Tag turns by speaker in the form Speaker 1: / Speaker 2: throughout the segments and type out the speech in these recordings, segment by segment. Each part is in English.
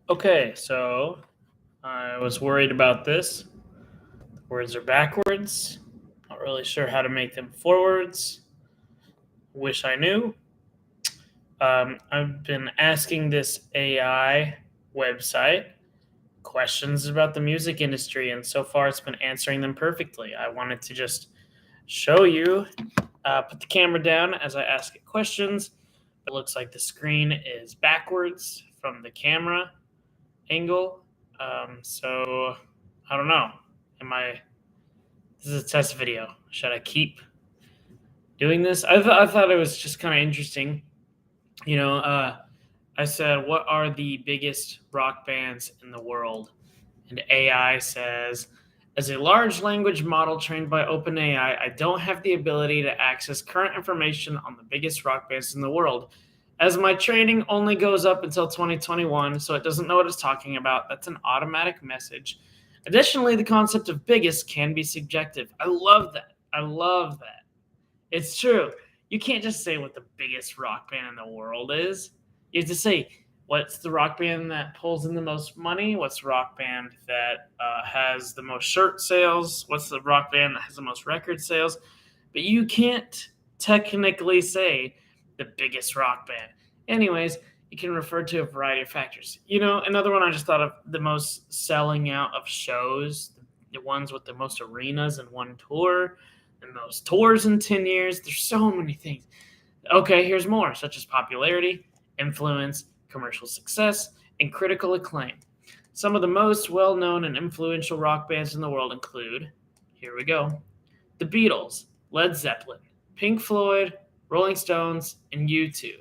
Speaker 1: Okay, so I was worried about this. The words are backwards. Not really sure how to make them forwards. Wish I knew. I've been asking this AI website questions about the music industry, and so far it's been answering them perfectly. I wanted to just show you, put the camera down as I ask it questions. It looks like the screen is backwards from the camera angle. So I don't know. Am I? This is a test video. Should I keep doing this? I thought it was just kind of interesting. You know, I said, "What are the biggest rock bands in the world?" And AI says, "As a large language model trained by OpenAI, I don't have the ability to access current information on the biggest rock bands in the world. As my training only goes up until 2021, so it doesn't know what it's talking about. That's an automatic message. Additionally, the concept of biggest can be subjective." I love that. I love that. It's true. You can't just say what the biggest rock band in the world is. You have to say what's the rock band that pulls in the most money? What's the rock band that has the most shirt sales? What's the rock band that has the most record sales? But you can't technically say the biggest rock band. Anyways, you can refer to a variety of factors. Another one I just thought of, the most selling out of shows, the ones with the most arenas in one tour, the most tours in 10 years. There's so many things. Okay, here's more, such as popularity, influence, commercial success, and critical acclaim. Some of the most well known and influential rock bands in the world include, here we go, the Beatles, Led Zeppelin, Pink Floyd, Rolling Stones, and U2.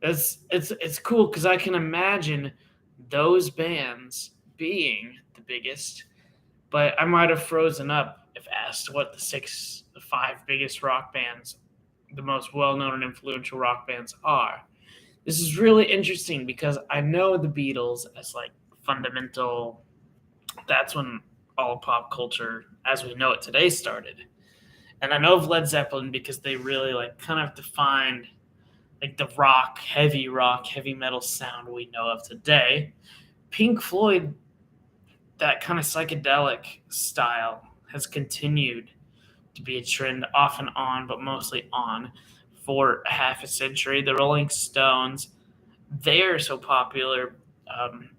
Speaker 1: It's cool because I can imagine those bands being the biggest, but I might have frozen up if asked what the five biggest rock bands, the most well known and influential rock bands are. This is really interesting because I know the Beatles as like fundamental. That's when all pop culture as we know it today started. And I know of Led Zeppelin because they really like kind of defined like the rock, heavy metal sound we know of today. Pink Floyd, that kind of psychedelic style, has continued to be a trend off and on, but mostly on, for half a century. The Rolling Stones, they're so popular,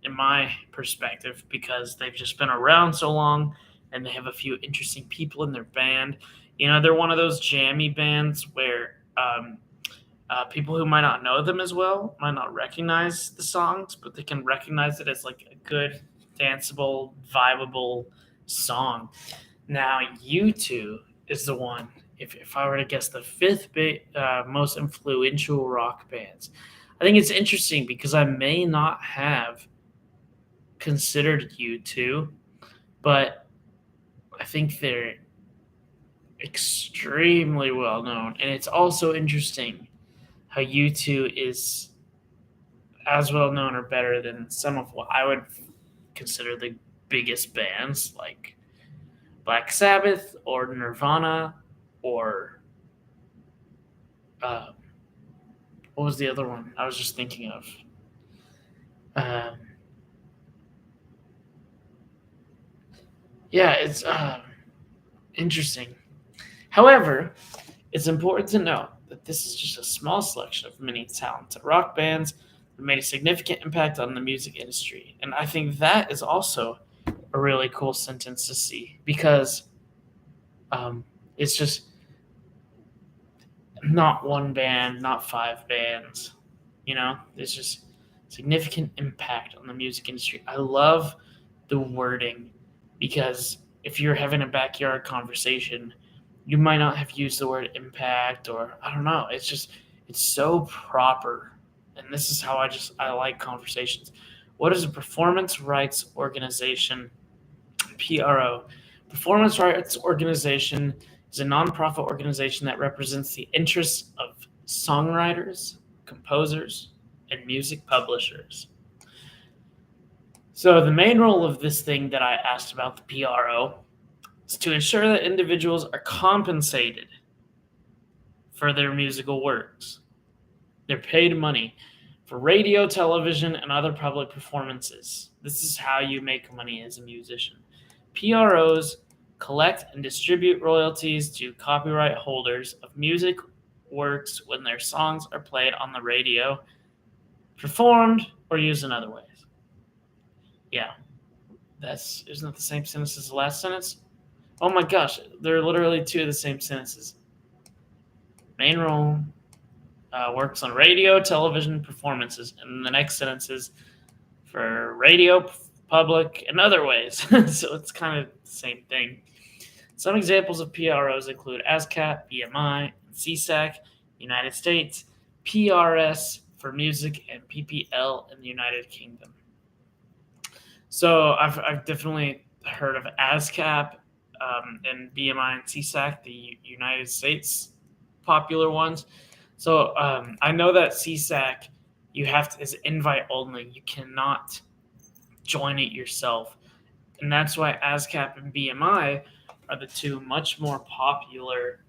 Speaker 1: in my perspective, because they've just been around so long and they have a few interesting people in their band. They're one of those jammy bands where people who might not know them as well might not recognize the songs, but they can recognize it as like a good, danceable, vibable song. Now, U2 is the one, if I were to guess, the fifth most influential rock bands. I think it's interesting because I may not have considered U2, but I think they're extremely well known. And it's also interesting how U2 is as well known or better than some of what I would consider the biggest bands like Black Sabbath or Nirvana or uh, what was the other one I was just thinking of? Um, yeah, it's interesting. However, it's important to note that this is just a small selection of many talented rock bands that made a significant impact on the music industry. And I think that is also a really cool sentence to see because it's just not one band, not five bands. There's just significant impact on the music industry. I love the wording because if you're having a backyard conversation, you might not have used the word impact, or I don't know. It's so proper. And this is how I like conversations. What is a performance rights organization? PRO. Performance rights organization is a nonprofit organization that represents the interests of songwriters, composers, and music publishers. So the main role of this thing that I asked about, the PRO, is to ensure that individuals are compensated for their musical works. They're paid money for radio, television, and other public performances. This is how you make money as a musician. PROs collect and distribute royalties to copyright holders of music works when their songs are played on the radio, performed, or used in other ways. Yeah, isn't that the same sentence as the last sentence? Oh my gosh, they're literally two of the same sentences. Main role works on radio, television, performances, and the next sentence is for radio, public, and other ways. So it's kind of the same thing. Some examples of PROs include ASCAP, BMI, CSAC, United States, PRS for music, and PPL in the United Kingdom. So I've definitely heard of ASCAP and BMI and CSAC, the United States popular ones. So I know that CSAC is invite only. You cannot join it yourself, and that's why ASCAP and BMI are the two much more popular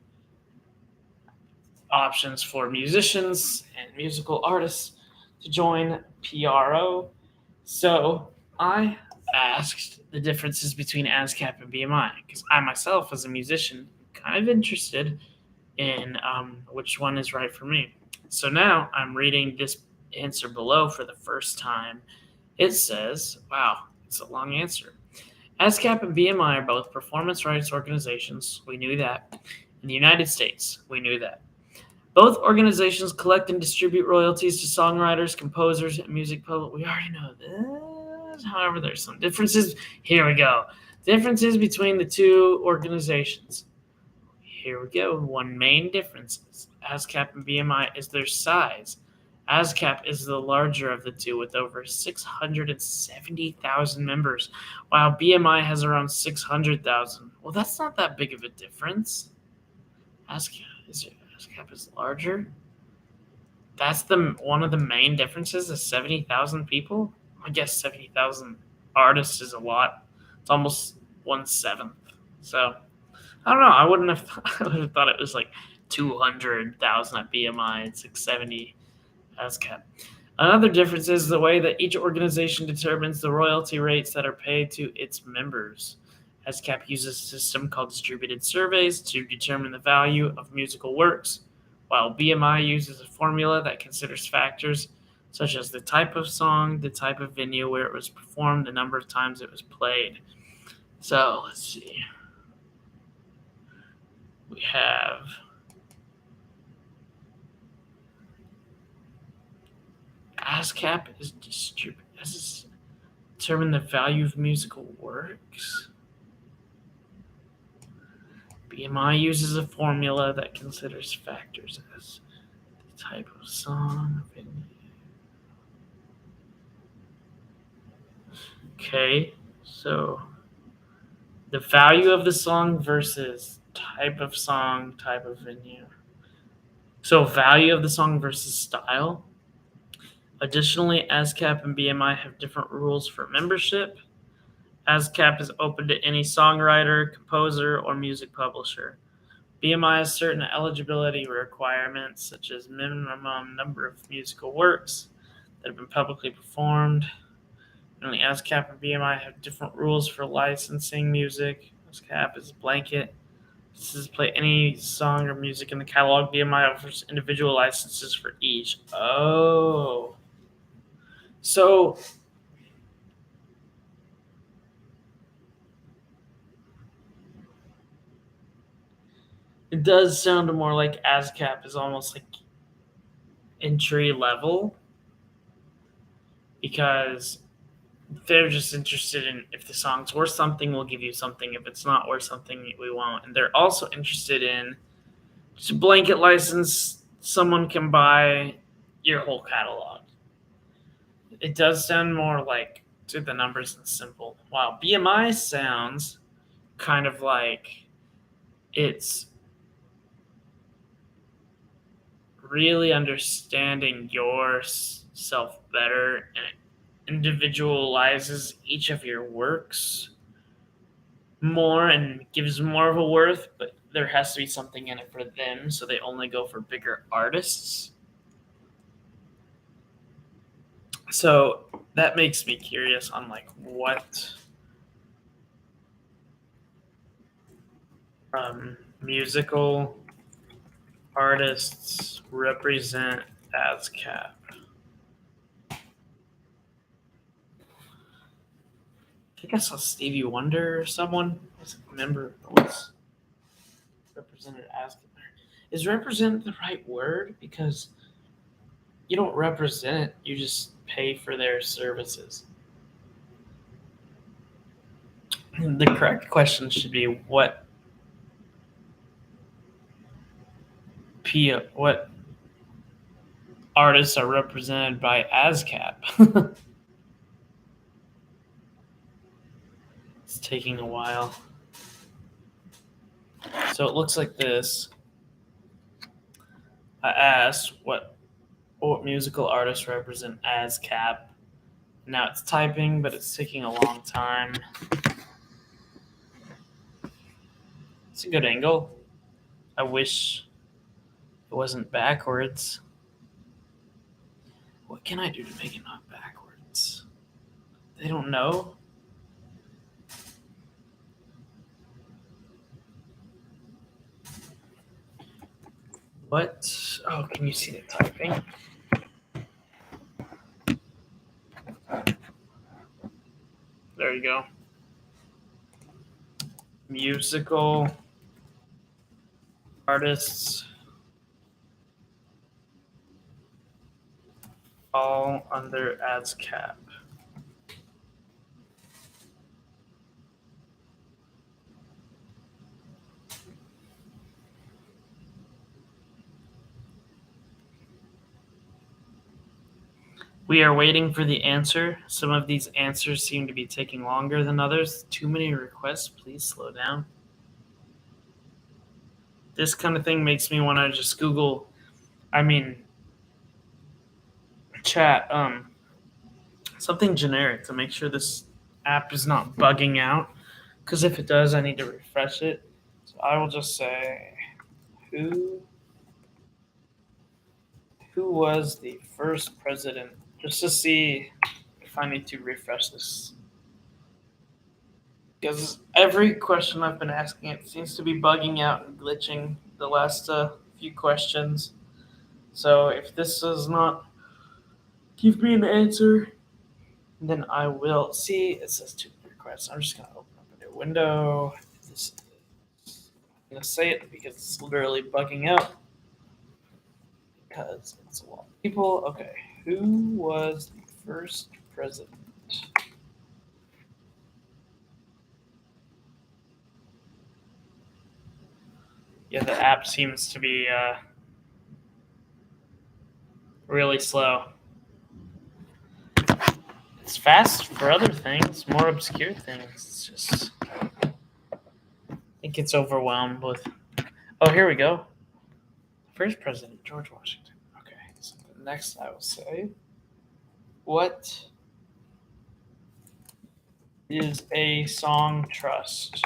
Speaker 1: options for musicians and musical artists to join PRO. So I asked the differences between ASCAP and BMI because I myself, as a musician, am kind of interested in which one is right for me. So now I'm reading this answer below for the first time. It says, wow, it's a long answer. ASCAP and BMI are both performance rights organizations. We knew that. In the United States, we knew that. Both organizations collect and distribute royalties to songwriters, composers, and music public. We already know this. However, there's some differences. Here we go. Differences between the two organizations. Here we go. One main difference is ASCAP and BMI is their size. ASCAP is the larger of the two with over 670,000 members, while BMI has around 600,000. Well, that's not that big of a difference. ASCAP is larger. That's one of the main differences is 70,000 people. I guess 70,000 artists is a lot. It's almost 1/7. So I don't know. I would have thought it was like 200,000 at BMI and 670 ASCAP. Another difference is the way that each organization determines the royalty rates that are paid to its members. ASCAP uses a system called distributed surveys to determine the value of musical works, while BMI uses a formula that considers factors such as the type of song, the type of venue where it was performed, the number of times it was played. So let's see. We have ASCAP is determine the value of musical works. BMI uses a formula that considers factors as the type of song, venue. Okay, so the value of the song versus type of song, type of venue. So value of the song versus style. Additionally, ASCAP and BMI have different rules for membership. ASCAP is open to any songwriter, composer, or music publisher. BMI has certain eligibility requirements, such as minimum number of musical works that have been publicly performed. Only ASCAP and BMI have different rules for licensing music. ASCAP is a blanket. This is play any song or music in the catalog. BMI offers individual licenses for each. Oh. So it does sound more like ASCAP is almost like entry level because they're just interested in if the song's worth something, we'll give you something. If it's not worth something, we won't. And they're also interested in just a blanket license. Someone can buy your whole catalog. It does sound more like to the numbers and simple. While BMI sounds kind of like it's really understanding yourself better and individualizes each of your works more and gives more of a worth, but there has to be something in it for them, so they only go for bigger artists. So that makes me curious on like what musical artists represent ASCAP. I think I saw Stevie Wonder or someone. I can't remember who was represented ASCAP. Is represent the right word? Because you don't represent, you just pay for their services. The correct question should be what what artists are represented by ASCAP. It's taking a while. So it looks like this. I asked what musical artists represent ASCAP. Now it's typing, but it's taking a long time. It's a good angle. I wish it wasn't backwards. What can I do to make it not backwards? They don't know. What? Oh, can you see the typing? There you go. Musical artists all under ASCAP. We are waiting for the answer. Some of these answers seem to be taking longer than others. Too many requests. Please slow down. This kind of thing makes me want to just Google, chat, something generic to make sure this app is not bugging out. Because if it does, I need to refresh it. So I will just say, who was the first president? Just to see if I need to refresh this. Because every question I've been asking, it seems to be bugging out and glitching the last few questions. So if this does not give me an answer, then I will see. It says 2 requests. I'm just going to open up a new window. I'm going to say it because it's literally bugging out. Because it's a lot of people. Okay. Who was the first president? Yeah, the app seems to be really slow. It's fast for other things, more obscure things. It's just, it gets overwhelmed with. Oh, here we go. First president, George Washington. Okay, so the next I will say, what is a song trust?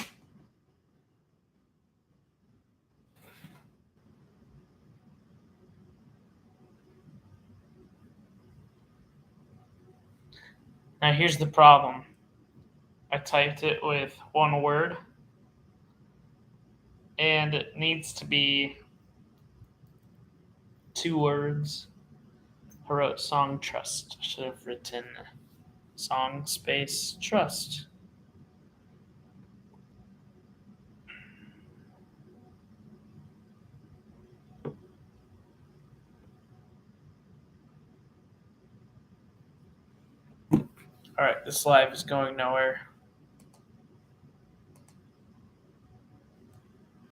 Speaker 1: Now here's the problem. I typed it with one word, and it needs to be 2 words. I wrote song trust. I should have written song space trust. All right, this live is going nowhere.